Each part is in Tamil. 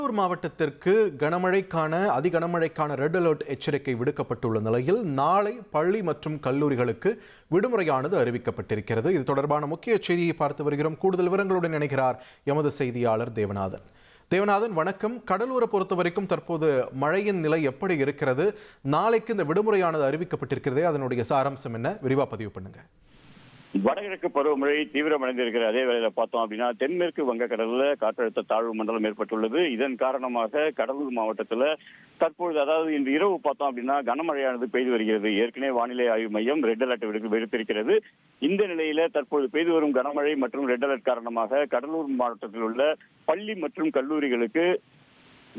கடலூர் மாவட்டத்திற்கு அதிகனமழைக்கான ரெட் அலர்ட் எச்சரிக்கை விடுக்கப்பட்டுள்ள நிலையில் நாளை பள்ளி மற்றும் கல்லூரிகளுக்கு விடுமுறையானது அறிவிக்கப்பட்டிருக்கிறது. இது தொடர்பான முக்கிய செய்தியை பார்த்து வருகிறோம். கூடுதல் விவரங்களுடன் இணைகிறார் எமது செய்தியாளர் தேவநாதன். தேவநாதன், வணக்கம். கடலூரை பொறுத்த வரைக்கும் தற்போது மழையின் நிலை எப்படி இருக்கிறது? நாளைக்கு இந்த விடுமுறையானது அறிவிக்கப்பட்டிருக்கிறதே, அதனுடைய சாராம்சம் என்ன? விரிவா பதிவு பண்ணுங்க. வடகிழக்கு பருவமழை தீவிரமடைந்திருக்கிற அதே வேளையில பார்த்தோம் அப்படின்னா தென்மேற்கு வங்கக்கடல்ல காற்றழுத்த தாழ்வு மண்டலம் ஏற்பட்டுள்ளது. இதன் காரணமாக கடலூர் மாவட்டத்துல தற்பொழுது, அதாவது இன்று இரவு பார்த்தோம் அப்படின்னா கனமழையானது பெய்து வருகிறது. ஏற்கனவே வானிலை ஆய்வு மையம் ரெட் அலர்ட் விடுத்திருக்கிறது. இந்த நிலையில தற்போது பெய்து வரும் கனமழை மற்றும் ரெட் அலர்ட் காரணமாக கடலூர் மாவட்டத்தில் உள்ள பள்ளி மற்றும் கல்லூரிகளுக்கு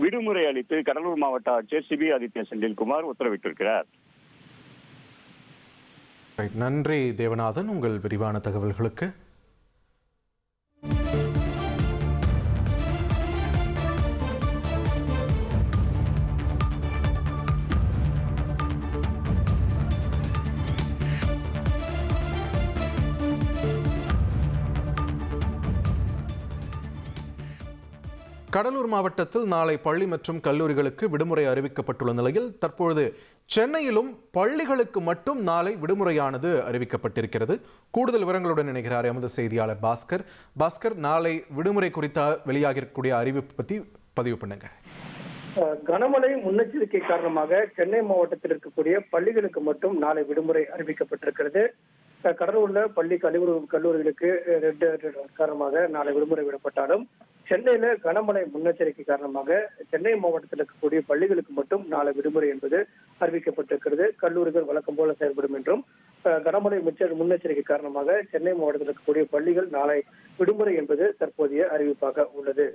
விடுமுறை அளித்து கடலூர் மாவட்ட ஆட்சியர் சிபி ஆதித்ய செந்தில்குமார் உத்தரவிட்டிருக்கிறார். நன்றி தேவநாதன், உங்கள் விரிவான தகவல்களுக்கு. கடலூர் மாவட்டத்தில் நாளை பள்ளி மற்றும் கல்லூரிகளுக்கு விடுமுறை அறிவிக்கப்பட்டுள்ள நிலையில் தற்பொழுது சென்னையிலும் பள்ளிகளுக்கு மட்டும் நாளை விடுமுறையானது அறிவிக்கப்பட்டிருக்கிறது. கூடுதல் விவரங்களுடன் இணைகிறார் எமது செய்தியாளர் பாஸ்கர். பாஸ்கர், நாளை விடுமுறை குறித்த வெளியாகிருக்கக்கூடிய அறிவிப்பு பற்றி பதிவு பண்ணுங்க. கனமழை முன்னெச்சரிக்கை காரணமாக சென்னை மாவட்டத்தில் இருக்கக்கூடிய பள்ளிகளுக்கு மட்டும் நாளை விடுமுறை அறிவிக்கப்பட்டிருக்கிறது. கடலூர்ல பள்ளி கல்லூரிகளுக்கு ரெட் அலர்ட் காரணமாக நாளை விடுமுறை விடப்பட்டாலும் சென்னையில கனமழை முன்னெச்சரிக்கை காரணமாக சென்னை மாவட்டத்தில் இருக்கக்கூடிய பள்ளிகளுக்கு மட்டும் நாளை விடுமுறை என்பது அறிவிக்கப்பட்டிருக்கிறது. கல்லூரிகள் வழக்கம் போல செயல்படும் என்றும், கனமழை முன்னெச்சரிக்கை காரணமாக சென்னை மாவட்டத்தில் இருக்கக்கூடிய பள்ளிகள் நாளை விடுமுறை என்பது தற்போதைய அறிவிப்பாக உள்ளது.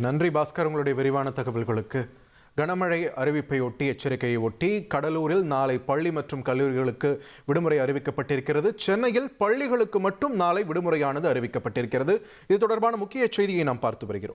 நன்றி பாஸ்கர், உங்களுடைய விரிவான தகவல்களுக்கு. கனமழை அறிவிப்பை ஒட்டி, எச்சரிக்கையை ஒட்டி கடலூரில் நாளை பள்ளி மற்றும் கல்லூரிகளுக்கு விடுமுறை அறிவிக்கப்பட்டிருக்கிறது. சென்னையில் பள்ளிகளுக்கு மட்டும் நாளை விடுமுறையானது அறிவிக்கப்பட்டிருக்கிறது. இது தொடர்பான முக்கிய செய்தியை நாம் பார்த்து வருகிறோம்.